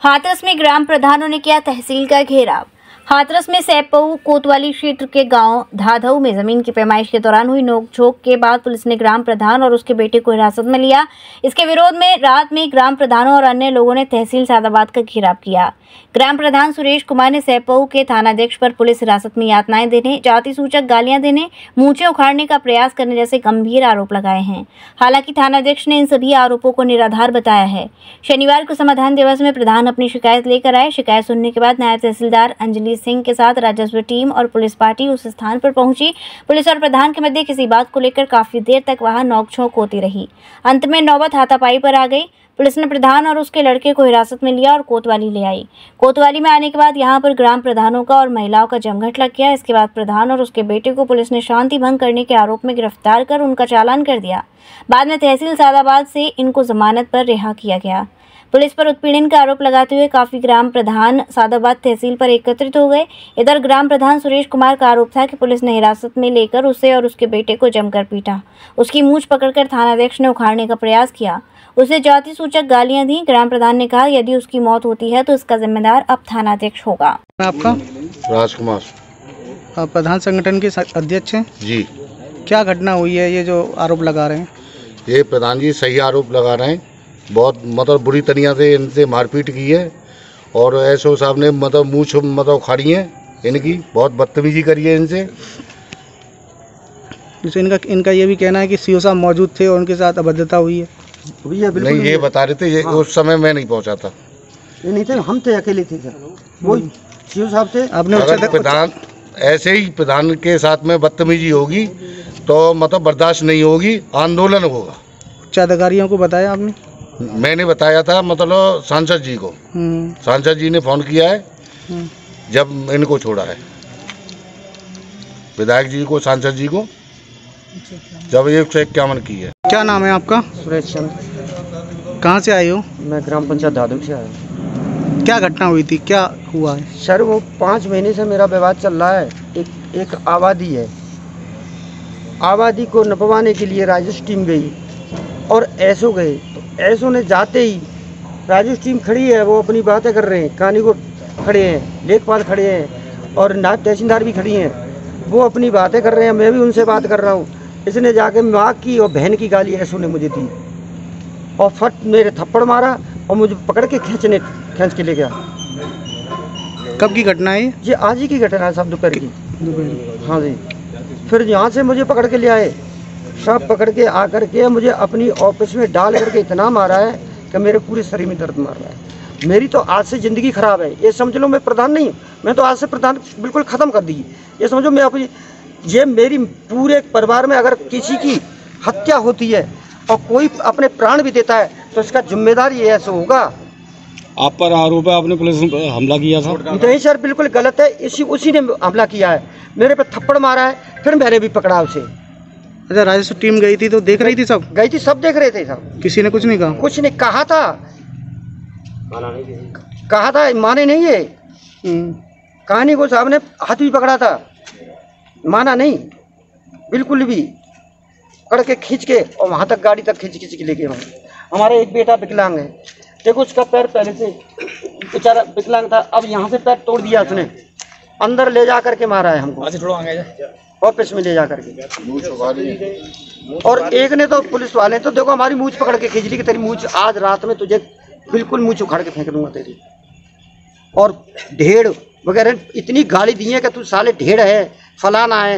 हाथरस में ग्राम प्रधानों ने किया तहसील का घेराव। हाथरस में सैपऊ कोतवाली क्षेत्र के गांव धाधऊ में जमीन की पैमाइश के दौरान हुई नोकझोंक के बाद पुलिस ने ग्राम प्रधान और उसके बेटे को हिरासत में लिया। इसके विरोध में रात में ग्राम प्रधानों और अन्य लोगों ने तहसील सादाबाद का घेराव किया। ग्राम प्रधान सुरेश कुमार ने सैपऊ के थानाध्यक्ष पर पुलिस हिरासत में यातनाएं देने, जाति सूचक गालियां देने, मूंछें उखाड़ने का प्रयास करने जैसे गंभीर आरोप लगाए हैं। हालांकि थानाध्यक्ष ने इन सभी आरोपों को निराधार बताया है। शनिवार को समाधान दिवस में प्रधान अपनी शिकायत लेकर आए। शिकायत सुनने के बाद नायब तहसीलदार अंजलि सिंह के साथ राजस्व टीम और पुलिस पार्टी उस स्थान पर पहुंची। पुलिस और प्रधान के मध्य किसी बात को लेकर काफी देर तक वहां नोकझोंक होती रही। अंत में नौबत हाथापाई पर आ गई। पुलिस ने प्रधान और उसके लड़के को हिरासत में लिया और कोतवाली ले आई। कोतवाली में आने के बाद यहां पर ग्राम प्रधानों का और महिलाओं का जमघट लग गया। इसके बाद प्रधान और उसके बेटे को पुलिस ने शांति भंग करने के आरोप में गिरफ्तार कर उनका चालान कर दिया। बाद में तहसील सादाबाद से इनको जमानत पर रिहा किया गया। पुलिस पर उत्पीड़न का आरोप लगाते हुए काफी ग्राम प्रधान सादाबाद तहसील पर एकत्रित हो गए। इधर ग्राम प्रधान सुरेश कुमार का आरोप था कि पुलिस ने हिरासत में लेकर उसे और उसके बेटे को जमकर पीटा। उसकी मूंछ पकड़कर थानाध्यक्ष ने उखाड़ने का प्रयास किया। उसे जाति सूचक गालियां दी। ग्राम प्रधान ने कहा यदि उसकी मौत होती है तो इसका जिम्मेदार अब थानाध्यक्ष होगा। आपका राजकुमार प्रधान संगठन के अध्यक्ष हैं जी। क्या घटना हुई है, ये जो आरोप लगा रहे हैं? ये प्रधान जी सही आरोप लगा रहे हैं। बहुत बुरी तरीके से इनसे मारपीट की है और एसओ साहब ने मूंछ उखाड़ी है, इनकी बहुत बदतमीजी करी है इनसे। जैसे इनका ये भी कहना है कि सीओ साहब मौजूद थे और उनके साथ अभद्रता हुई है। नहीं, ये बता रहे थे। हाँ। उस समय मैं नहीं पहुंचा था। ये नहीं थे, हम थे, अकेले थे सर। वो सीओ साहब थे। आपने प्रधान ऐसे ही प्रधान के साथ में बदतमीजी होगी तो बर्दाश्त नहीं होगी, आंदोलन होगा। उच्च अधिकारियों को बताया आपने? मैंने बताया था सांसद जी को। सांसद जी ने फोन किया है जब इनको छोड़ा है, विधायक जी को, सांसद जी को, जब 151 की है। क्या नाम है आपका? सुरेश चंद्र। कहाँ से आए हो? मैं ग्राम पंचायत धाधू से आया। क्या घटना हुई थी, क्या हुआ है? सर वो 5 महीने से मेरा विवाद चल रहा है। एक आबादी है, आबादी को नपवाने के लिए राजस्व टीम गई और एसओ गए। तो एसओ ने जाते ही, राजस्व टीम खड़ी है, वो अपनी बातें कर रहे हैं, कहानी को खड़े हैं, लेखपाल खड़े हैं और नायब तहसीलदार भी खड़ी हैं। वो अपनी बातें कर रहे हैं, मैं भी उनसे बात कर रहा हूँ। इसने जाके माँ की और बहन की गाली एसओ ने मुझे दी और फट मेरे थप्पड़ मारा और मुझे पकड़ के खींच के ले गया। कब की घटना है ये? आज ही की घटना है साहब, दोपहर की। हाँ जी। फिर यहाँ से मुझे पकड़ के ले आए, सब पकड़ के आकर के मुझे अपनी ऑफिस में डाल करके इतना मारा है कि मेरे पूरे शरीर में दर्द मार रहा है। मेरी तो आज से ज़िंदगी खराब है। ये समझ लो मैं प्रधान नहीं, मैं तो आज से प्रधान बिल्कुल ख़त्म कर दी। ये समझो मैं अपनी, ये मेरी पूरे परिवार में अगर किसी की हत्या होती है और कोई अपने प्राण भी देता है तो इसका जिम्मेदार ये ऐसा होगा। आप पर आरोप है आपने पुलिस ने हमला किया था? नहीं सर, बिल्कुल गलत है। उसी ने हमला किया है, मेरे पे थप्पड़ मारा है, फिर मैंने भी पकड़ा उसे। अच्छा, राजस्व टीम गई थी तो देख रही थी? सब गई थी, सब देख रहे थे सब। किसी ने कुछ नहीं कहा? कुछ नहीं कहा था, कहा था, माने नहीं। ये कहानी को साहब ने हाथ भी पकड़ा था, माना नहीं बिल्कुल भी। पकड़ के खींच के और वहाँ तक, गाड़ी तक खींच के लेके वहाँ। हमारा एक बेटा विकलांग है, देखो उसका पैर पहले से बेचारा विकलांग था, अब यहाँ से पैर तोड़ दिया उसने, अंदर ले जा करके मारा है हमको, ऑफिस में ले जा करके। और एक ने तो, पुलिस वाले तो देखो हमारी मूंछ पकड़ के खींच ली कि तेरी मूंछ आज रात में तुझे बिल्कुल मूंछ उखाड़ के फेंक दूंगा तेरी। और ढेड़ वगैरह इतनी गाली दी है कि तू साले ढेड़ है, फलाना है,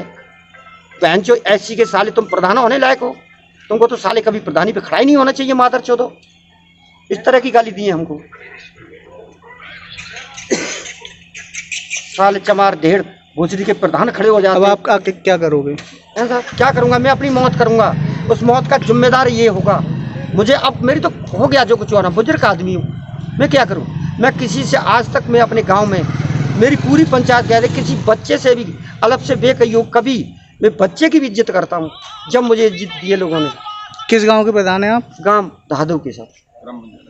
बहन चो ऐसी के साले तुम प्रधान होने लायक हो, तुमको तो साले कभी प्रधानी पे खड़ा ही नहीं होना चाहिए, मादर चोदो। इस तरह की गाली दी है हमको, साले चमार ढेड़ भोसड़ी के प्रधान खड़े हो जाते। अब आप आके क्या करोगे? ऐसा क्या करूंगा मैं? अपनी मौत करूंगा, उस मौत का जिम्मेदार ये होगा मुझे। अब मेरी तो हो गया जो कुछ होना, बुजुर्ग आदमी हूँ, मैं क्या करूँ? मैं किसी से आज तक, मैं अपने गांव में, मेरी पूरी पंचायत कह रही, किसी बच्चे से भी अलग से बेकयोग कभी, मैं बच्चे की भी इज्जत करता हूँ जब मुझे इज्जत दी है लोगों ने। किस गाँव के प्रधान हैं आप? गाँव धाधु के साथ,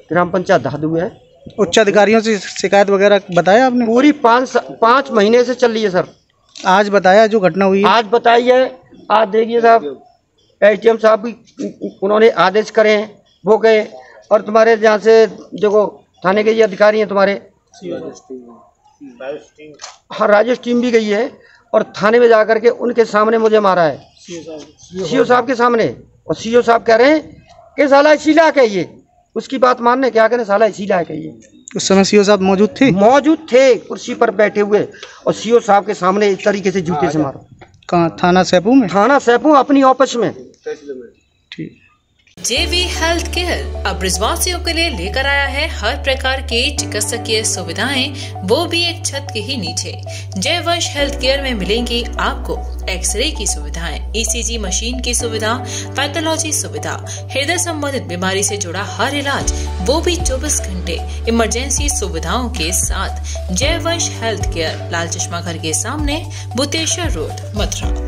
ग्राम पंचायत धाधु है। उच्च अधिकारियों से शिकायत वगैरह बताया आपने? पूरी 5 महीने से चल रही है सर। आज बताया जो घटना हुई है? आज बताई है। आज देखिए साहब, एसडीएम साहब भी उन्होंने आदेश करे हैं, वो गए। और तुम्हारे जहाँ से देखो थाने के ये अधिकारी हैं तुम्हारे, हाँ राजेश टीम भी गई है और थाने में जा करके उनके सामने मुझे मारा है, सीओ साहब के सामने। और सीओ साहब कह रहे हैं कि साला इसी लायक है ये, उसकी बात मानने क्या करें, साला इसी लायक है ये। उस समय सीओ साहब मौजूद थे? मौजूद थे, कुर्सी पर बैठे हुए, और सीओ साहब के सामने इस तरीके से जूते से मारो। कहाँ? थाना सैपू में? थाना सैपू, अपनी ऑफिस में। ठीक। जेवी हेल्थ केयर अब ब्रिजवासियों के लिए लेकर आया है हर प्रकार के चिकित्सकीय सुविधाएं, वो भी एक छत के ही नीचे। जयवंश हेल्थ केयर में मिलेंगी आपको एक्सरे की सुविधाएं, ईसीजी मशीन की सुविधा, पैथोलॉजी सुविधा, हृदय संबंधित बीमारी से जुड़ा हर इलाज, वो भी 24 घंटे इमरजेंसी सुविधाओं के साथ। जयवंश हेल्थ केयर, लाल चश्मा घर के सामने, बुतेश्वर रोड, मथुरा।